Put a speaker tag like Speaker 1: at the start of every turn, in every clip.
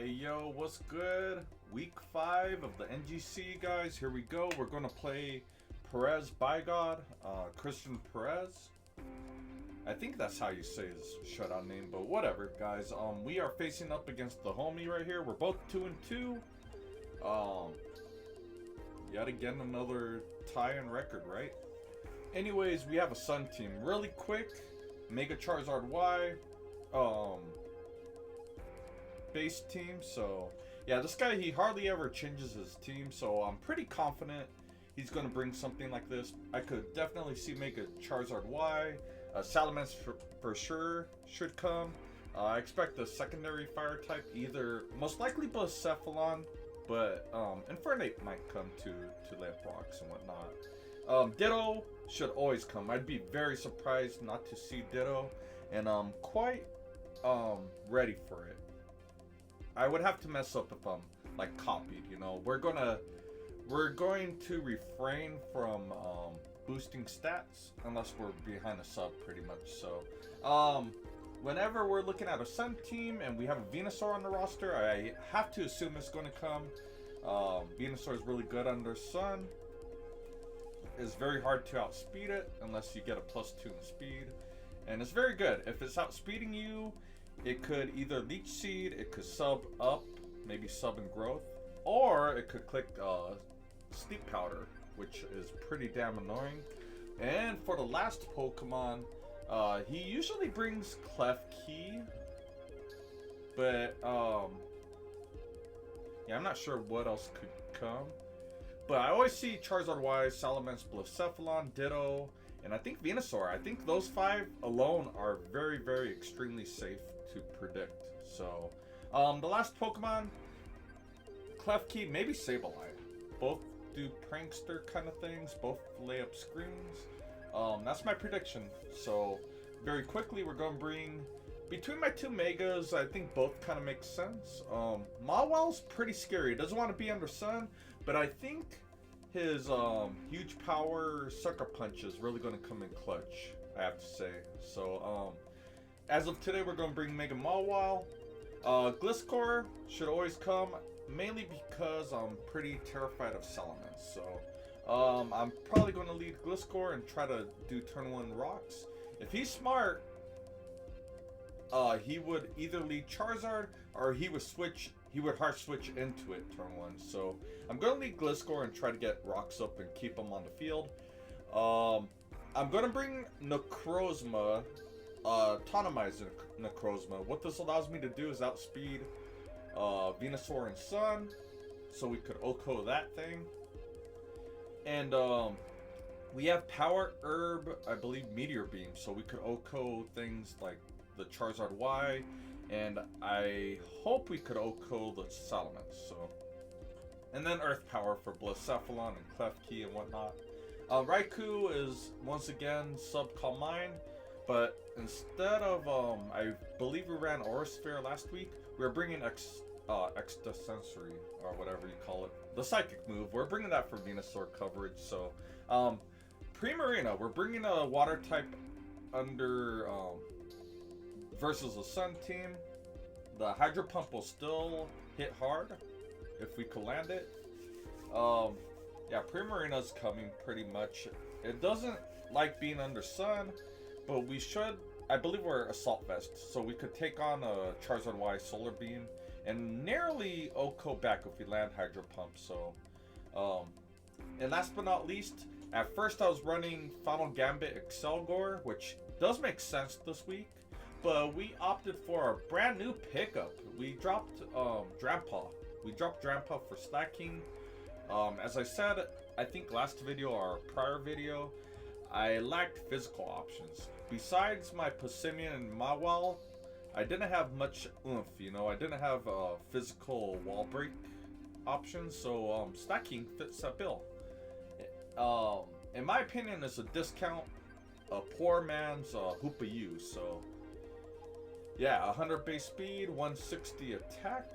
Speaker 1: Hey yo, what's good? Week 5 of the NGC, guys. Here we go. We're going to play Perezbigod, Christian Perez. I think that's how you say his shutout name, but whatever, guys. We are facing up against the homie right here. We're both 2-2. Yet again, another tie in record, right? Anyways, we have a Sun team. Really quick, Mega Charizard Y. Base team, so yeah, this guy, he hardly ever changes his team, so I'm pretty confident he's gonna bring something like this. I could definitely see Mega Charizard Y. Salamence for sure should come. I expect a secondary fire type, either most likely Blacephalon, but Infernape might come to Lamprox and whatnot. Ditto should always come. I'd be very surprised not to see Ditto, and I'm quite ready for it. I would have to mess up if I'm like copied, you know. We're going to refrain from boosting stats unless we're behind a sub, pretty much. So whenever we're looking at a Sun team and we have a Venusaur on the roster, I have to assume it's going to come. Venusaur is really good under Sun. It's very hard to outspeed it unless you get a +2 in speed, and it's very good. If it's outspeeding you, it could either Leech Seed, it could sub up, maybe sub in growth, or it could click Sleep Powder, which is pretty damn annoying. And for the last Pokemon, he usually brings Klefki, but yeah, I'm not sure what else could come. But I always see Charizard Y, Salamence, Blacephalon, Ditto, and I think Venusaur. I think those 5 alone are very, very extremely safe to predict. So, the last Pokemon, Klefki, maybe Sableye. Both do prankster kind of things, both lay up screens. That's my prediction. So, very quickly, we're going to bring, between my 2 Megas, I think both kind of make sense. Mawile's pretty scary. He doesn't want to be under Sun, but I think his huge power Sucker Punch is really going to come in clutch, I have to say. So, as of today, we're going to bring Mega Mawile. Gliscor should always come, mainly because I'm pretty terrified of Salamence. So, I'm probably going to lead Gliscor and try to do turn 1 rocks. If he's smart, he would either lead Charizard or he would hard switch into it turn 1. So I'm going to lead Gliscor and try to get rocks up and keep him on the field. I'm going to bring Necrozma, autonomize Necrozma. What this allows me to do is outspeed Venusaur and Sun, so we could OHKO that thing. And we have Power Herb, I believe Meteor Beam, so we could OHKO things like the Charizard Y, and I hope we could OHKO the Salamence. So, and then Earth Power for Blacephalon and Klefki and whatnot. Raikou is once again sub Calm Mind, but instead of I believe we ran Aura Sphere last week, we were bringing Extrasensory, or whatever you call it, the Psychic move. We're bringing that for Venusaur coverage. So Primarina, we're bringing a Water type under versus a Sun team. The Hydro Pump will still hit hard if we could land it. Yeah, Primarina's coming pretty much. It doesn't like being under Sun, but we should, I believe we're Assault Vest, so we could take on a Charizard Y Solar Beam and narrowly OHKO back if we land Hydro Pump. So, and last but not least, at first I was running Final Gambit Accelgor, which does make sense this week, but we opted for a brand new pickup. We dropped Drampa. We dropped Drampa for Slaking. As I said, I think last video or prior video, I lacked physical options. Besides my Passimian and Mawile, I didn't have much oomph, you know. I didn't have physical wall break options, so Slaking fits that bill. In my opinion, it's a discount, a poor man's Hoopayou. So yeah, 100 base speed, 160 attack.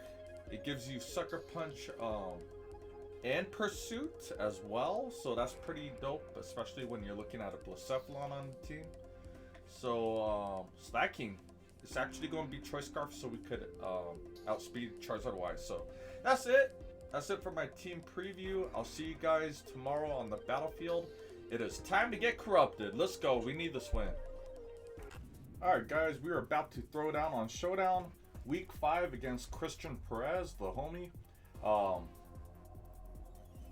Speaker 1: It gives you Sucker Punch and Pursuit as well, so that's pretty dope, especially when you're looking at a Blacephalon on the team. So Slaking It's actually going to be Choice Scarf, so we could outspeed Charizard-Y. So that's it. That's it for my team preview. I'll see you guys tomorrow on the battlefield. It is time to get corrupted. Let's go. We need this win. Alright guys, we are about to throw down on Showdown. Week 5 against Christian Perez, the homie.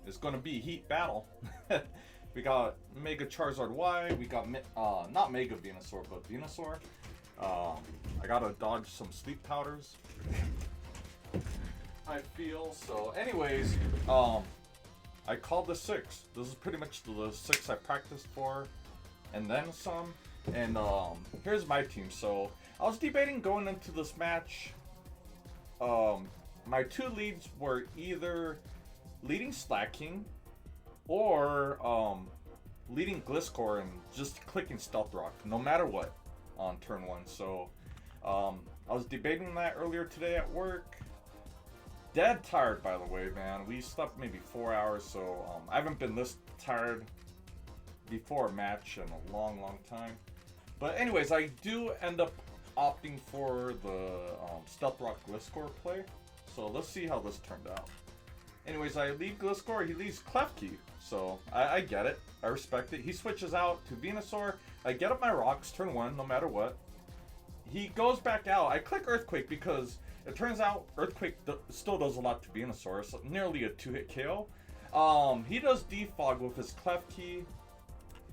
Speaker 1: It's going to be a heat battle. We got Mega Charizard-Y. We got, not Mega Venusaur, but Venusaur. I got to dodge some sleep powders. I feel. So anyways, I called the 6. This is pretty much the 6 I practiced for. And then some. And here's my team. So I was debating going into this match. My 2 leads were either leading Slaking or leading Gliscor and just clicking Stealth Rock no matter what on turn 1. So I was debating that earlier today at work. Dead tired, by the way, man. We slept maybe 4 hours, so I haven't been this tired before a match in a long time. But anyways, I do end up opting for the Stealth Rock Gliscor play. So let's see how this turned out. Anyways, I leave Gliscor, he leaves Klefki. So I get it, I respect it. He switches out to Venusaur. I get up my rocks, turn 1, no matter what. He goes back out. I click Earthquake because it turns out Earthquake still does a lot to Venusaur. It's nearly a 2-hit KO. He does Defog with his Klefki.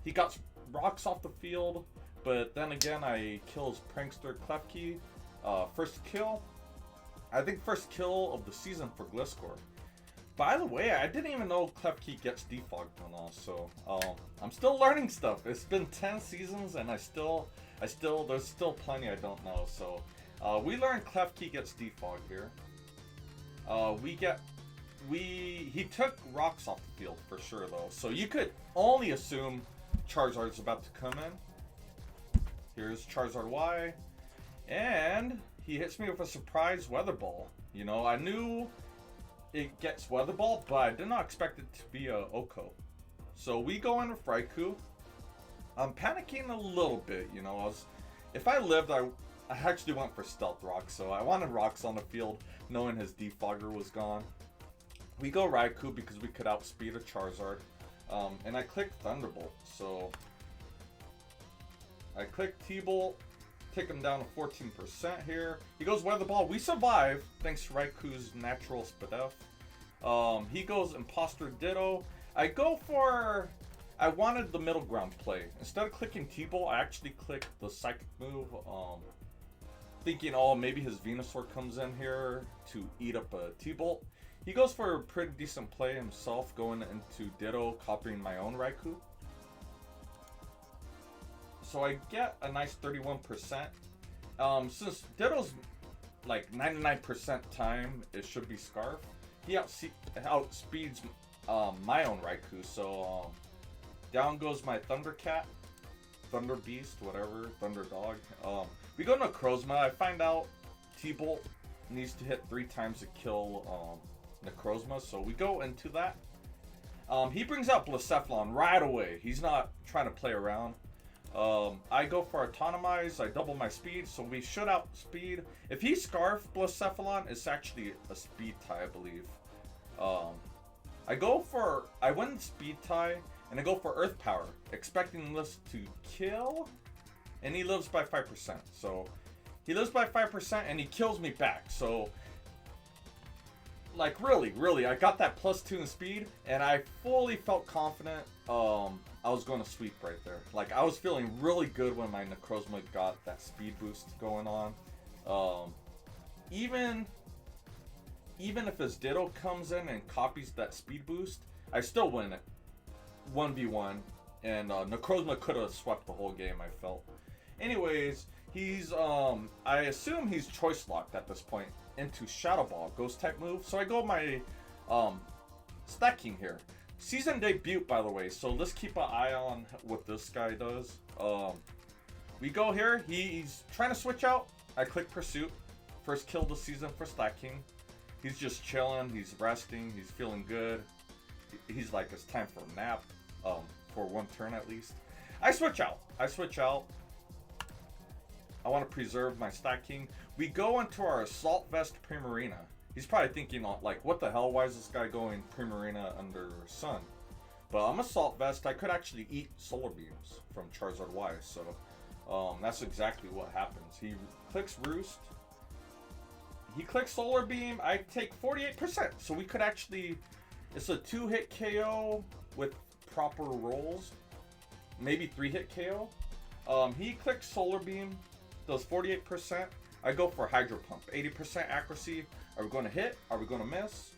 Speaker 1: He got rocks off the field. But then again, I kill his Prankster Klefki. First kill. I think first kill of the season for Gliscor. By the way, I didn't even know Klefki gets defogged and all, so I'm still learning stuff. It's been 10 seasons and there's still plenty I don't know. So we learned Klefki gets defogged here. He took rocks off the field for sure though, so you could only assume Charizard's about to come in. Here's Charizard-Y, and he hits me with a surprise Weather Ball. You know, I knew it gets Weather Ball, but I did not expect it to be a Oko. So we go in with Raikou. I'm panicking a little bit, you know. If I lived, I actually went for Stealth Rock, so I wanted rocks on the field, knowing his Defogger was gone. We go Raikou because we could outspeed a Charizard, and I click Thunderbolt. So I click T-Bolt, take him down to 14% here. He goes Weather Ball. We survive thanks to Raikou's natural Spadef. He goes Imposter Ditto. I wanted the middle ground play. Instead of clicking T-Bolt, I actually clicked the Psychic move, thinking, oh, maybe his Venusaur comes in here to eat up a T-Bolt. He goes for a pretty decent play himself, going into Ditto, copying my own Raikou. So I get a nice 31%. Since Ditto's like 99% time, it should be Scarf. He outspeeds my own Raikou. So down goes my Thundercat, Thunder Beast, whatever, Thunder Dog. We go to Necrozma. I find out T-Bolt needs to hit 3 times to kill Necrozma. So we go into that. He brings out Blacephalon right away. He's not trying to play around. I go for Autonomize, I double my speed, so we should outspeed. If he Scarf Blacephalon, it's actually a speed tie, I believe. I win speed tie, and I go for Earth Power, expecting this to kill, and he lives by 5%. So, he lives by 5%, and he kills me back, so like really, I got that +2 in speed, and I fully felt confident I was going to sweep right there. Like, I was feeling really good when my Necrozma got that speed boost going on. Even if his Ditto comes in and copies that speed boost, I still win it 1v1, and Necrozma could have swept the whole game, I felt. Anyways, he's I assume he's choice locked at this point into Shadow Ball, Ghost type move. So I go my Staking here. Season debut, by the way, so let's keep an eye on what this guy does. We go here, he's trying to switch out. I click Pursuit. First kill of the season for Slaking. He's just chilling, he's resting, he's feeling good. He's like, it's time for a nap, for 1 turn at least. I switch out. I want to preserve my Slaking. We go into our Assault Vest Primarina. He's probably thinking, like, what the hell? Why is this guy going Primarina under Sun? But I'm Assault Vest. I could actually eat Solar Beams from Charizard Y. So that's exactly what happens. He clicks Roost. He clicks Solar Beam. I take 48%. So we could actually... It's a 2-hit KO with proper rolls. Maybe 3-hit KO. He clicks Solar Beam. Does 48%. I go for Hydro Pump. 80% accuracy. Are we going to hit? Are we going to miss?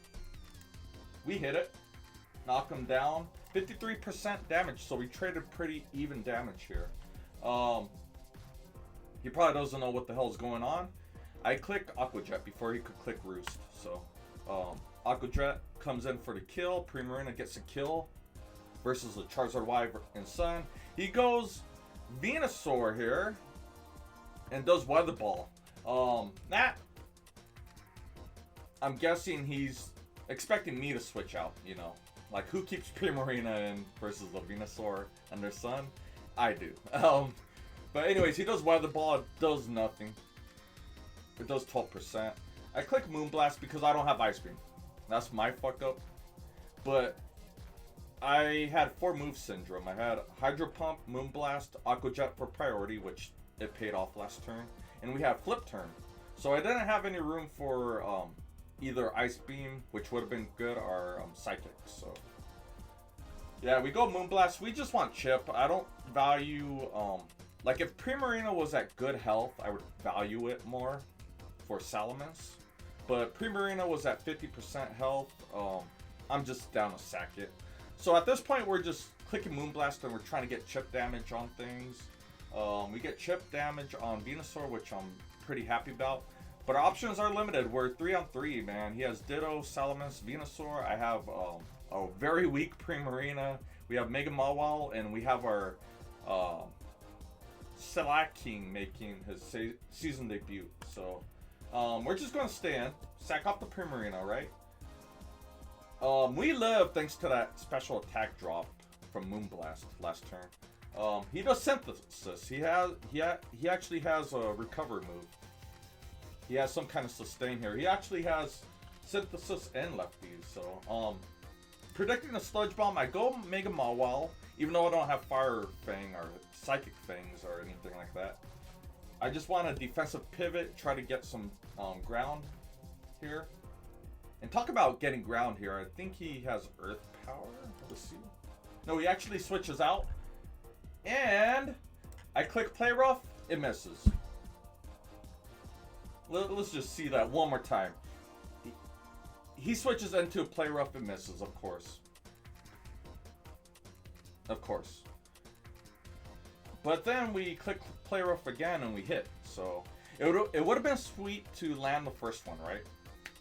Speaker 1: We hit it. Knock him down. 53% damage. So we traded pretty even damage here. He probably doesn't know what the hell is going on. I click Aqua Jet before he could click Roost. So Aqua Jet comes in for the kill. Primarina gets a kill versus the Charizard Y and Sun. He goes Venusaur here and does Weather Ball. I'm guessing he's expecting me to switch out, you know. Like, who keeps Primarina in versus the Venusaur under Sun? I do. But anyways, he does Weather Ball. It does nothing. It does 12%. I click Moonblast because I don't have Ice Beam. That's my fuck up. But I had 4 move syndrome. I had Hydro Pump, Moonblast, Aqua Jet for priority, which it paid off last turn. And we have Flip Turn. So I didn't have any room for either Ice Beam, which would have been good, or Psychic. So yeah, we go Moonblast. We just want chip. I don't value like if Primarina was at good health, I would value it more for Salamence. But Primarina was at 50% health. I'm just down to sack it. So at this point, we're just clicking Moonblast and we're trying to get chip damage on things. We get chip damage on Venusaur, which I'm pretty happy about. But our options are limited. We're 3-on-3, man. He has Ditto, Salamence, Venusaur. I have a very weak Primarina. We have Mega Mawile, and we have our Slaking making his season debut. So we're just going to stay in, sack off the Primarina, right? We live thanks to that special attack drop from Moonblast last turn. He does Synthesis. He actually has a recover move. He has some kind of sustain here. He actually has Synthesis and Lefties. So predicting a Sludge Bomb, I go Mega Mawile, even though I don't have Fire Fang or Psychic Fangs or anything like that. I just want a defensive pivot, try to get some ground here. And talk about getting ground here. I think he has Earth Power. Let's see. No, he actually switches out. And I click Play Rough. It misses. Let's just see that one more time. He switches into Play Rough and misses, of course. Of course. But then we click Play Rough again and we hit. So it would have been sweet to land the first one, right?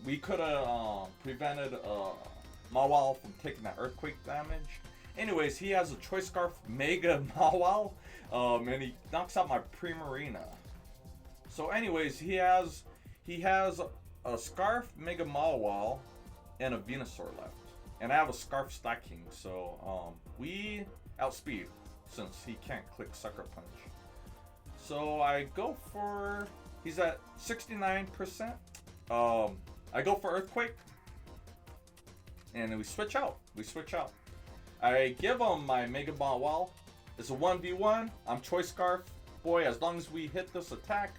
Speaker 1: We could have prevented Mawile from taking that Earthquake damage. Anyways, he has a Choice Scarf Mega Mawile, and he knocks out my Primarina. So anyways, he has a Scarf Mega Mawile and a Venusaur left. And I have a Scarf Slaking, so we outspeed since he can't click Sucker Punch. So I go for, he's at 69%. I go for Earthquake. And we switch out. I give him my Mega Mawile. It's a 1v1. I'm Choice Scarf. Boy, as long as we hit this attack.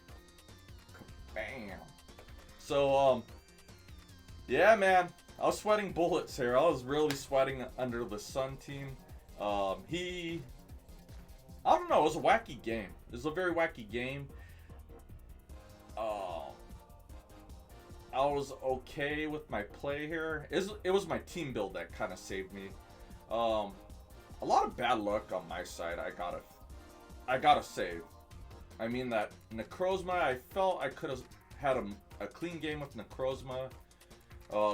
Speaker 1: Bam. So, yeah, man. I was sweating bullets here. I was really sweating under the Sun team. I don't know. It was a wacky game. It was a very wacky game. I was okay with my play here. It was my team build that kind of saved me. A lot of bad luck on my side. I gotta save. I mean that Necrozma. I felt I could have had a clean game with Necrozma.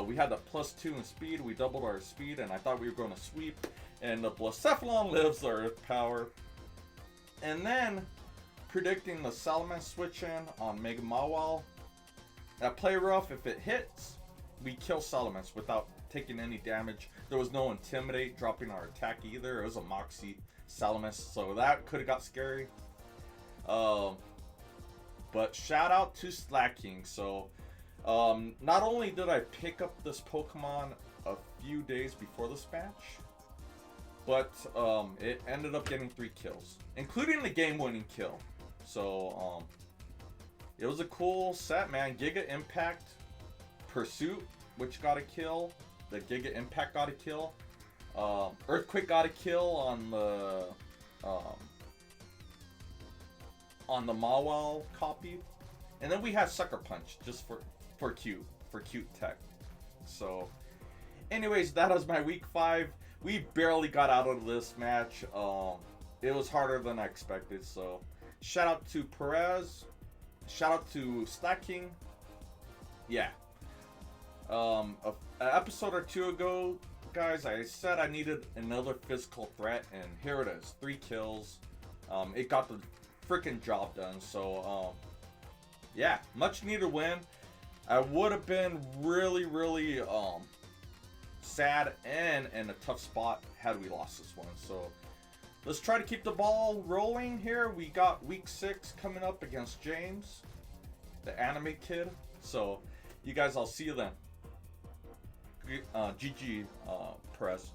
Speaker 1: We had the +2 in speed. We doubled our speed, and I thought we were going to sweep. And the Blacephalon lives the Earth Power. And then predicting the Salamence switch in on Mega Mawile. At Play Rough, if it hits, we kill Salamence without taking any damage. There was no Intimidate dropping our attack either. It was a Moxie Salamence, so that could have got scary. But shout out to Slaking. So, not only did I pick up this Pokemon a few days before this match, but it ended up getting 3 kills, including the game-winning kill. So, it was a cool set, man. Giga Impact, Pursuit, which got a kill. The Giga Impact got a kill. Earthquake got a kill on the Mawile copy, and then we had Sucker Punch just for cute tech. So, anyways, that was my week 5. We barely got out of this match. It was harder than I expected. So, shout out to Perez. Shout out to Slaking. Yeah. An episode or 2 ago, guys, I said I needed another physical threat, and here it is. 3 kills. It got the freaking job done. So, yeah, much needed win. I would have been really, really sad and in a tough spot had we lost this one. So, let's try to keep the ball rolling here. We got week 6 coming up against James, the anime kid. So, you guys, I'll see you then. GG, Perez.